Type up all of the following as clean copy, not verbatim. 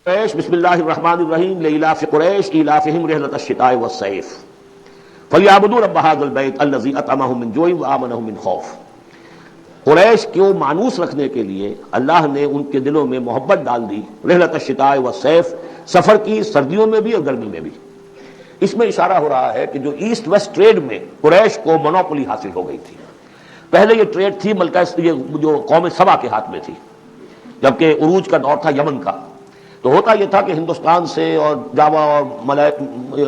قریش بسم اللہ الرحمن الرحیم لإلاف قریش إلافهم رحلة الشتاء والصيف فليعبدوا رب هذا البيت الذي أطعمهم من جوع وآمنهم من خوف۔ قریش کو مانوس رکھنے کے لیے اللہ نے ان کے دلوں میں محبت ڈال دی، رحلة الشتاء والصيف، سفر کی سردیوں میں بھی اور گرمی میں بھی۔ اس میں اشارہ ہو رہا ہے کہ جو ایسٹ ویسٹ ٹریڈ میں قریش کو مونوپولی حاصل ہو گئی تھی۔ پہلے یہ ٹریڈ تھی ملکہ جو قوم سبا کے ہاتھ میں تھی، جبکہ عروج کا دور تھا یمن کا۔ تو ہوتا یہ تھا کہ ہندوستان سے اور جاوا اور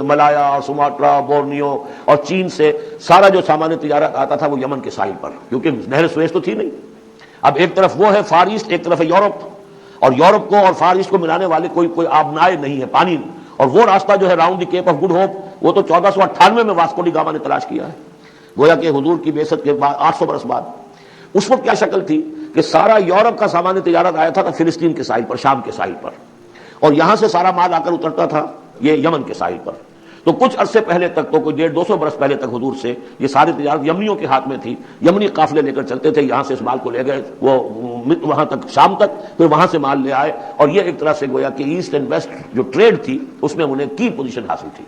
ملایا اور سماٹرا، بورنیو اور چین سے سارا جو سامان تجارت آتا تھا وہ یمن کے ساحل پر، کیونکہ نہر سویس تو تھی نہیں۔ اب ایک طرف وہ ہے فار ایسٹ، ایک طرف ہے یورپ، اور یورپ کو اور فار ایسٹ کو ملانے والے کوئی آبنائے نہیں ہے، پانی۔ اور وہ راستہ جو ہے round the Cape of Good Hope, وہ تو 1498 میں واسکو ڈی گاما نے تلاش کیا ہے، گویا کہ حضور کی بعثت کے بعد 800 برس بعد۔ اس وقت کیا شکل تھی کہ سارا یورپ کا سامان تجارت آیا تھا فلسطین کے ساحل پر، شام کے ساحل پر، اور یہاں سے سارا مال آ کر اترتا تھا یہ یمن کے ساحل پر۔ تو کچھ عرصے پہلے تک، تو کوئی 150-200 برس پہلے تک حضور سے یہ ساری تجارت یمنیوں کے ہاتھ میں تھی۔ یمنی قافلے لے کر چلتے تھے، یہاں سے اس مال کو لے گئے وہ وہاں تک شام تک، پھر وہاں سے مال لے آئے، اور یہ ایک طرح سے گویا کہ ایسٹ اینڈ ویسٹ جو ٹریڈ تھی اس میں انہیں کی پوزیشن حاصل تھی۔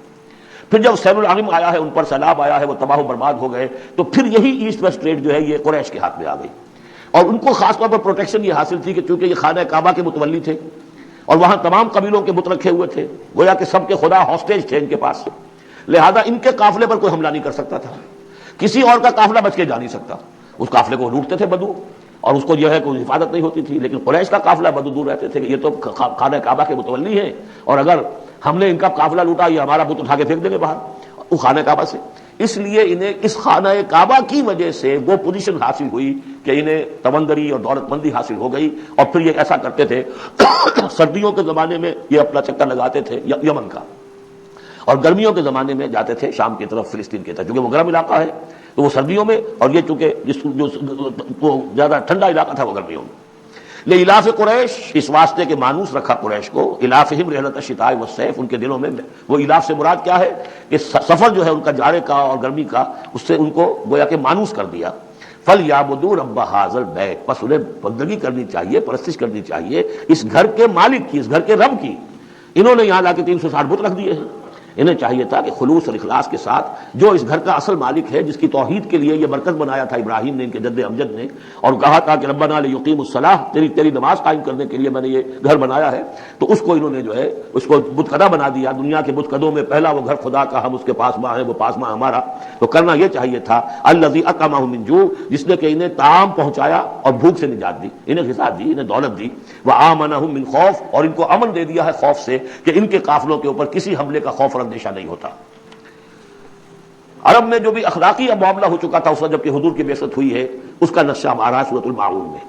پھر جب سیل العالم آیا ہے، ان پر سیلاب آیا ہے، وہ تباہ و برباد ہو گئے، تو پھر یہی ایسٹ ویسٹ ٹریڈ جو ہے یہ قریش کے ہاتھ میں آ گئی، اور ان کو خاص طور پر پروٹیکشن یہ حاصل تھی کہ چونکہ یہ خانہ کعبہ کے متولی تھے اور وہاں تمام قبیلوں کے بت رکھے ہوئے تھے، گویا کہ سب کے خدا ہاسٹیج تھے ان کے پاس، لہذا ان کے قافلے پر کوئی حملہ نہیں کر سکتا تھا، کسی اور کا قافلہ بچ کے جا نہیں سکتا۔ اس قافلے کو لوٹتے تھے بدو، اور اس کو جو ہے کوئی حفاظت نہیں ہوتی تھی، لیکن قریش کا قافلہ بدو دور رہتے تھے کہ یہ تو خانہ کعبہ کے متولی ہیں، اور اگر ہم نے ان کا قافلہ لوٹا یہ ہمارا بت اٹھا کے پھینک دیں گے باہر وہ خانہ کعبہ سے۔ اس لیے انہیں اس خانہ کعبہ کی وجہ سے وہ پوزیشن حاصل ہوئی کہ انہیں تمندری اور دولت مندی حاصل ہو گئی، اور پھر یہ ایسا کرتے تھے سردیوں کے زمانے میں یہ اپنا چکر لگاتے تھے یمن کا، اور گرمیوں کے زمانے میں جاتے تھے شام کی طرف، فلسطین کی طرف، کیونکہ وہ گرم علاقہ ہے تو وہ سردیوں میں، اور یہ چونکہ جو زیادہ ٹھنڈا علاقہ تھا وہ گرمیوں میں۔ لإلاف قریش، اس واسطے کہ مانوس رکھا قریش کو، الافہم رحلۃ الشتاء والصیف، ان کے دلوں میں وہ الاف سے مراد کیا ہے کہ سفر جو ہے ان کا جاڑے کا اور گرمی کا، اس سے ان کو گویا کہ مانوس کر دیا۔ فلیعبدوا رب ھذا البیت، پس انہیں بندگی کرنی چاہیے، پرستش کرنی چاہیے اس گھر کے مالک کی، اس گھر کے رب کی۔ انہوں نے یہاں لا کے 360 بت رکھ دیے ہیں، انہیں چاہیے تھا کہ خلوص اور اخلاص کے ساتھ جو اس گھر کا اصل مالک ہے، جس کی توحید کے لیے یہ مرکز بنایا تھا ابراہیم نے، ان کے جد امجد نے، اور کہا تھا کہ ربنا لیقیموا الصلاۃ، تیری نماز قائم کرنے کے لیے میں نے یہ گھر بنایا ہے، تو اس کو انہوں نے جو ہے اس کو بت کدہ بنا دیا۔ دنیا کے بت کدوں میں پہلا وہ گھر خدا کا، ہم اس کے پاس ماں ہیں، وہ پاس ماں ہمارا۔ تو کرنا یہ چاہیے تھا الذی اطعمهم من جوع، جس نے کہ انہیں طعام پہنچایا اور بھوک سے نجات دی، انہیں غذا دی، انہیں دولت دی، وآمنهم من خوف، اور ان کو امن دے دیا ہے خوف سے کہ ان کے قافلوں کے اوپر کسی حملے کا خوف اور اندیشہ نہیں ہوتا۔ عرب میں جو بھی اخلاقی معاملہ ہو چکا تھا اس وقت جب کہ حضور کی بعثت ہوئی ہے، اس کا نقشہ ہمارا سورۃ الماعون میں۔